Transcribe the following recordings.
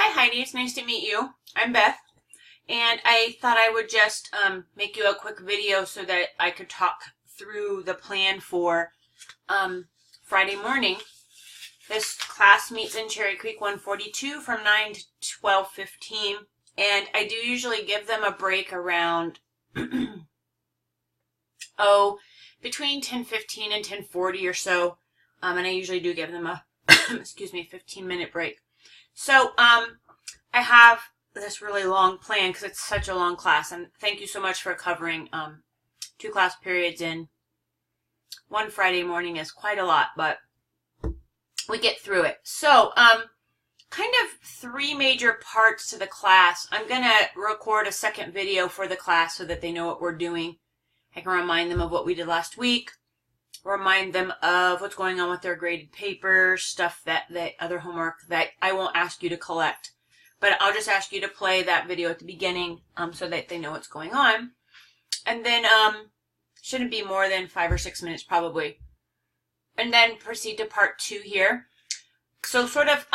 Hi Heidi, it's nice to meet you. I'm Beth, and I thought I would just make you a quick video so that I could talk through the plan for Friday morning. This class meets in Cherry Creek 142 from 9 to 12:15, and I do usually give them a break around between 10:15 and 10:40 or so, and I usually do give them a 15-minute break. So I have this really long plan because it's such a long class, and thank you so much for covering 2 class periods in one Friday morning is quite a lot, but we get through it. So kind of 3 major parts to the class. I'm going to record a second video for the class so that they know what we're doing. I can remind them of what we did last week, remind them of what's going on with their graded papers, stuff that other homework that I won't ask you to collect. But I'll just ask you to play that video at the beginning so that they know what's going on. And then shouldn't be more than 5 or 6 minutes probably. And then proceed to part 2 here. So sort of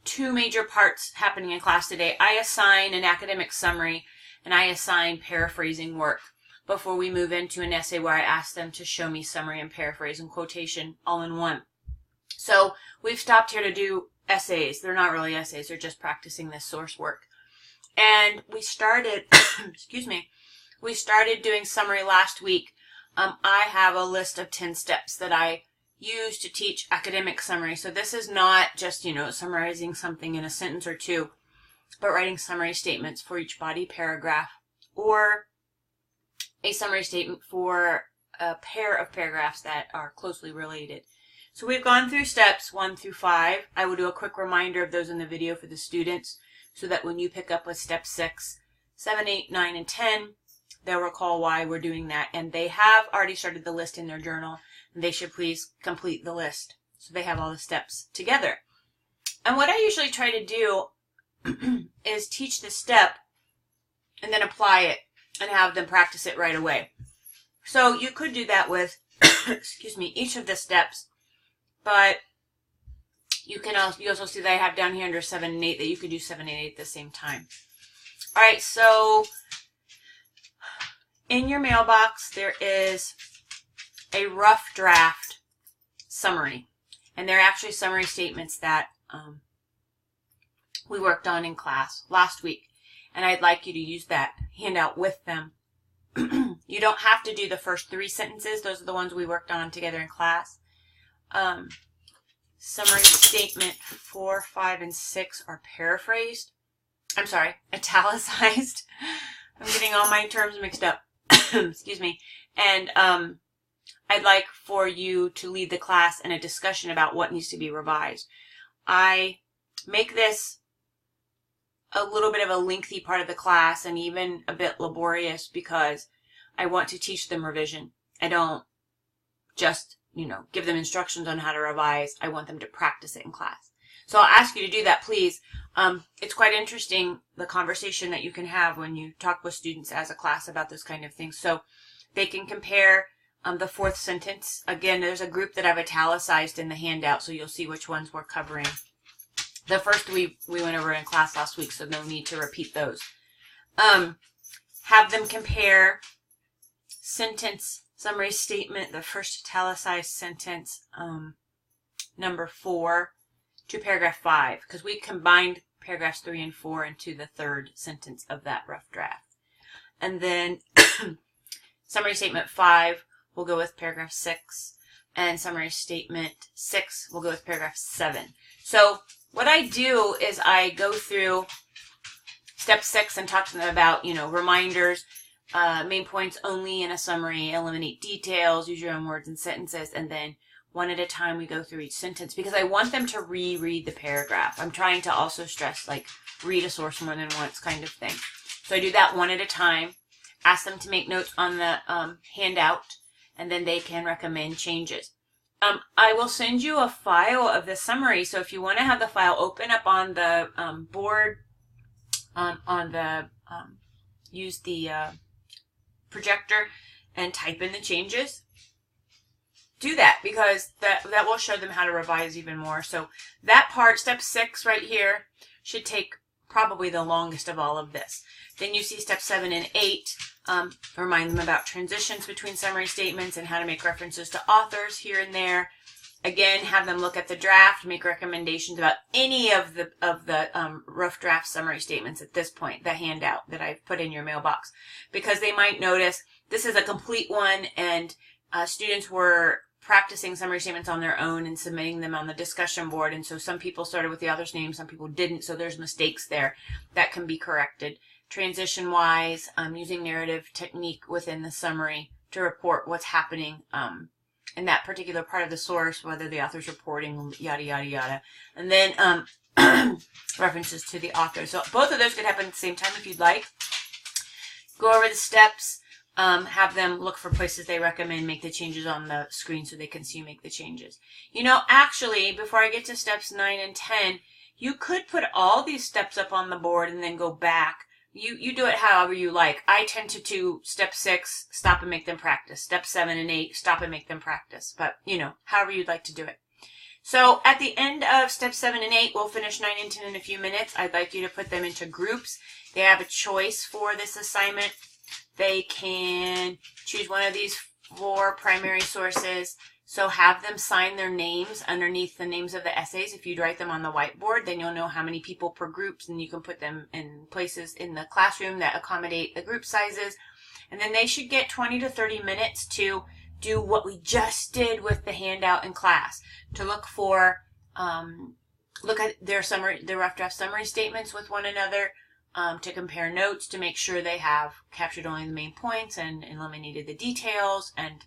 2 major parts happening in class today. I assign an academic summary and I assign paraphrasing work before we move into an essay where I ask them to show me summary and paraphrase and quotation all in one. So we've stopped here to do essays. They're not really essays. They're just practicing this source work. And we started, we started doing summary last week. I have a list of 10 steps that I use to teach academic summary. So this is not just, summarizing something in a sentence or 2, but writing summary statements for each body paragraph or a summary statement for a pair of paragraphs that are closely related. So we've gone through steps 1 through 5. I will do a quick reminder of those in the video for the students so that when you pick up with step 6, 7, 8, 9, and 10, they'll recall why we're doing that. And they have already started the list in their journal, and they should please complete the list so they have all the steps together. And what I usually try to do is teach the step and then apply it and have them practice it right away. So you could do that with, each of the steps. But you also see that I have down here under 7 and 8 that you could do 7 and 8 at the same time. All right, so in your mailbox there is a rough draft summary, and they're actually summary statements that we worked on in class last week, and I'd like you to use that handout with them. You don't have to do the first 3 sentences. Those are the ones we worked on together in class. Summary statement 4, 5, and 6 are paraphrased. I'm sorry, italicized. I'm getting all my terms mixed up. Excuse me. And I'd like for you to lead the class in a discussion about what needs to be revised. I make this a little bit of a lengthy part of the class and even a bit laborious because I want to teach them revision. I don't just give them instructions on how to revise. I want them to practice it in class. So I'll ask you to do that, please. It's quite interesting, the conversation that you can have when you talk with students as a class about this kind of thing. So they can compare the 4th sentence. Again, there's a group that I've italicized in the handout, so you'll see which ones we're covering. The first we went over in class last week, so no need to repeat those. Have them compare sentence summary statement, the first italicized sentence, number 4, to paragraph 5, because we combined paragraphs 3 and 4 into the 3rd sentence of that rough draft. And then summary statement 5 will go with paragraph 6, and summary statement 6 will go with paragraph 7. So what I do is I go through step 6 and talk to them about, reminders, main points only in a summary, eliminate details, use your own words and sentences, and then one at a time we go through each sentence because I want them to reread the paragraph. I'm trying to also stress read a source more than once kind of thing. So I do that one at a time, ask them to make notes on the handout, and then they can recommend changes. I will send you a file of the summary, so if you want to have the file open up on the board, use the projector and type in the changes. Do that because that will show them how to revise even more. So that part, step 6 right here, should take probably the longest of all of this. Then you see step 7 and 8. Remind them about transitions between summary statements and how to make references to authors here and there. Again, have them look at the draft, make recommendations about any of the rough draft summary statements at this point, the handout that I've put in your mailbox, because they might notice this is a complete one, and students were practicing summary statements on their own and submitting them on the discussion board, and so some people started with the author's name, some people didn't, so there's mistakes there that can be corrected. Transition-wise, using narrative technique within the summary to report what's happening in that particular part of the source, whether the author's reporting, yada, yada, yada. And then references to the author. So both of those could happen at the same time if you'd like. Go over the steps, have them look for places they recommend, make the changes on the screen so they can see you make the changes. You know, actually, before I get to steps 9 and 10, you could put all these steps up on the board and then go back. You do it however you like. I tend to do step 6, stop and make them practice. Step 7 and 8, stop and make them practice. But, you know, however you'd like to do it. So at the end of step 7 and 8, we'll finish 9 and 10 in a few minutes. I'd like you to put them into groups. They have a choice for this assignment. They can choose one of these 4 primary sources. So have them sign their names underneath the names of the essays. If you'd write them on the whiteboard, then you'll know how many people per groups, and you can put them in places in the classroom that accommodate the group sizes. And then they should get 20 to 30 minutes to do what we just did with the handout in class, to look at their rough draft summary statements with one another, to compare notes, to make sure they have captured only the main points and eliminated the details, and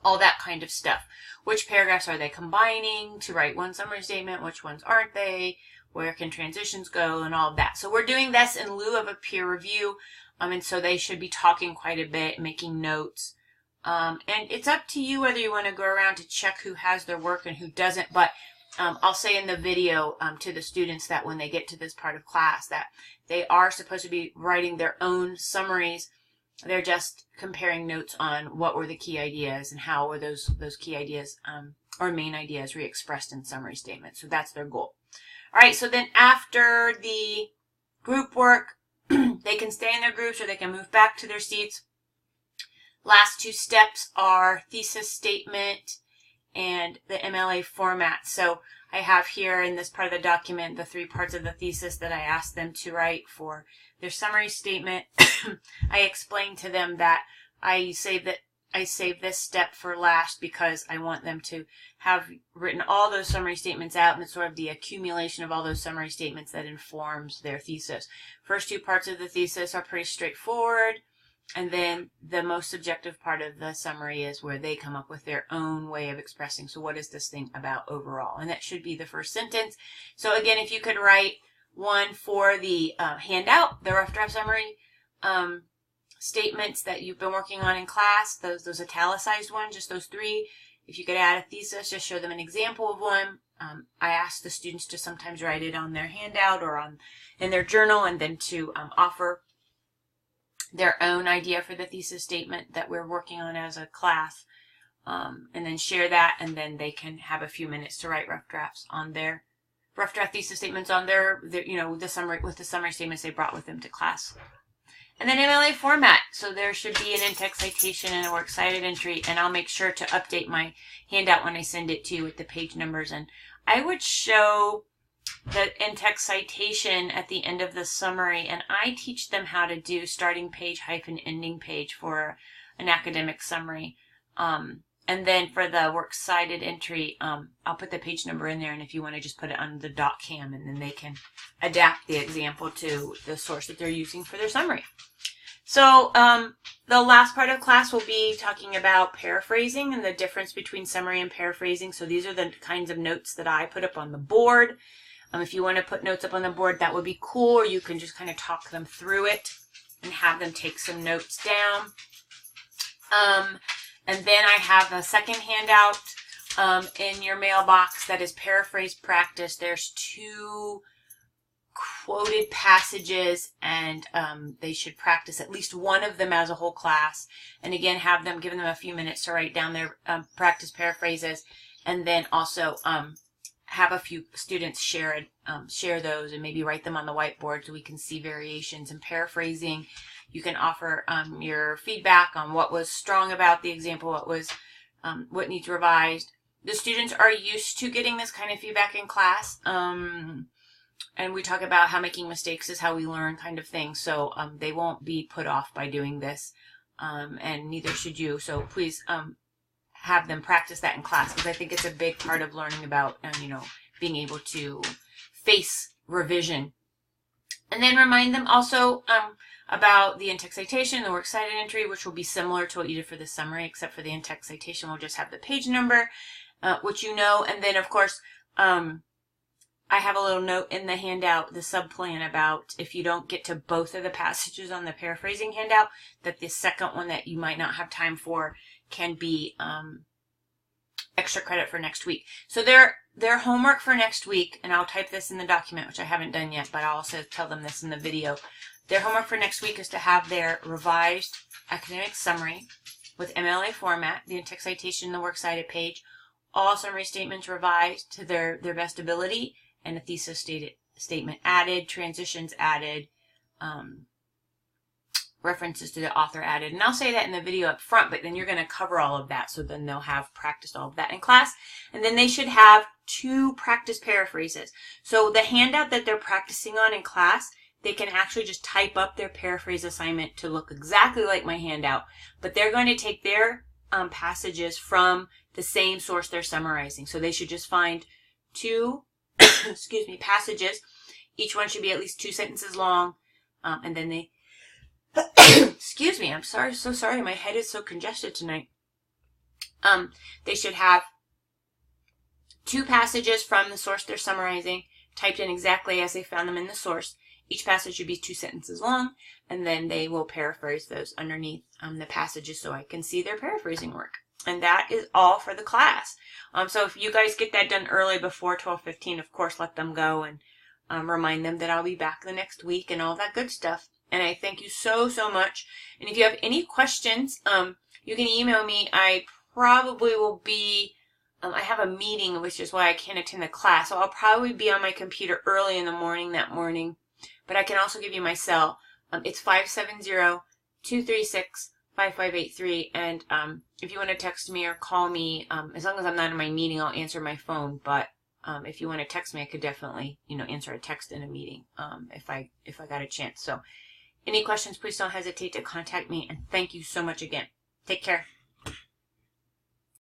all that kind of stuff. Which paragraphs are they combining to write one summary statement? Which ones aren't they? Where can transitions go? And all of that. So we're doing this in lieu of a peer review. And so they should be talking quite a bit, making notes. And it's up to you whether you want to go around to check who has their work and who doesn't. But I'll say in the video to the students that when they get to this part of class that they are supposed to be writing their own summaries. They're just comparing notes on what were the key ideas and how were those key ideas or main ideas re-expressed in summary statements. So that's their goal. All right, so then after the group work, they can stay in their groups or they can move back to their seats. Last 2 steps are thesis statement and the MLA format. So I have here in this part of the document the 3 parts of the thesis that I asked them to write for their summary statement. I explained to them that I save this step for last because I want them to have written all those summary statements out, and it's sort of the accumulation of all those summary statements that informs their thesis. First 2 parts of the thesis are pretty straightforward, and then the most subjective part of the summary is where they come up with their own way of expressing, so what is this thing about overall? And that should be the first sentence. So again, if you could write one for the handout, the rough draft summary statements that you've been working on in class, those italicized ones, just those 3. If you could add a thesis, just show them an example of one. I ask the students to sometimes write it on their handout or in their journal, and then to offer their own idea for the thesis statement that we're working on as a class, and then share that, and then they can have a few minutes to write rough drafts thesis statements on their the summary statements they brought with them to class. And then MLA format. So there should be an in-text citation and a works cited entry, and I'll make sure to update my handout when I send it to you with the page numbers. And I would show the in-text citation at the end of the summary, and I teach them how to do starting page hyphen ending page for an academic summary. And then for the works cited entry, I'll put the page number in there, and if you want to just put it on the .cam, and then they can adapt the example to the source that they're using for their summary. So the last part of class will be talking about paraphrasing and the difference between summary and paraphrasing. So these are the kinds of notes that I put up on the board. If you want to put notes up on the board, that would be cool, or you can just kind of talk them through it and have them take some notes down. And then I have a second handout in your mailbox that is paraphrase practice. There's 2 quoted passages, and they should practice at least one of them as a whole class. And again, give them a few minutes to write down their practice paraphrases, and then also have a few students share those and maybe write them on the whiteboard so we can see variations and paraphrasing. You can offer your feedback on what was strong about the example, what needs revised. The students are used to getting this kind of feedback in class. And we talk about how making mistakes is how we learn kind of thing. So they won't be put off by doing this. And neither should you. So please have them practice that in class, because I think it's a big part of learning about, being able to face revision. And then remind them also about the in-text citation, the works cited entry, which will be similar to what you did for the summary, except for the in-text citation we'll just have the page number, which you know. And then, of course, I have a little note in the handout, the sub-plan, about if you don't get to both of the passages on the paraphrasing handout, that the second one that you might not have time for can be extra credit for next week. So their homework for next week, and I'll type this in the document, which I haven't done yet, but I'll also tell them this in the video. Their homework for next week is to have their revised academic summary with MLA format, the in-text citation, the works cited page, all summary statements revised to their best ability, and a thesis statement added, transitions added, references to the author added. And I'll say that in the video up front, but then you're going to cover all of that, so then they'll have practiced all of that in class. And then they should have 2 practice paraphrases. So the handout that they're practicing on in class, they can actually just type up their paraphrase assignment to look exactly like my handout, but they're going to take their passages from the same source they're summarizing. So they should just find 2 passages. Each one should be at least 2 sentences long, and then they excuse me, I'm sorry, so sorry, my head is so congested tonight. They should have 2 passages from the source they're summarizing, typed in exactly as they found them in the source. Each passage should be 2 sentences long, and then they will paraphrase those underneath the passages so I can see their paraphrasing work. And that is all for the class. So if you guys get that done early before 12:15, of course, let them go and remind them that I'll be back the next week and all that good stuff. And I thank you so, so much. And if you have any questions, you can email me. I probably will be, I have a meeting, which is why I can't attend the class. So I'll probably be on my computer early in the morning that morning. But I can also give you my cell. It's 570-236-5583. And if you want to text me or call me, as long as I'm not in my meeting, I'll answer my phone. But if you want to text me, I could definitely, answer a text in a meeting if I got a chance. So any questions, please don't hesitate to contact me. And thank you so much again. Take care.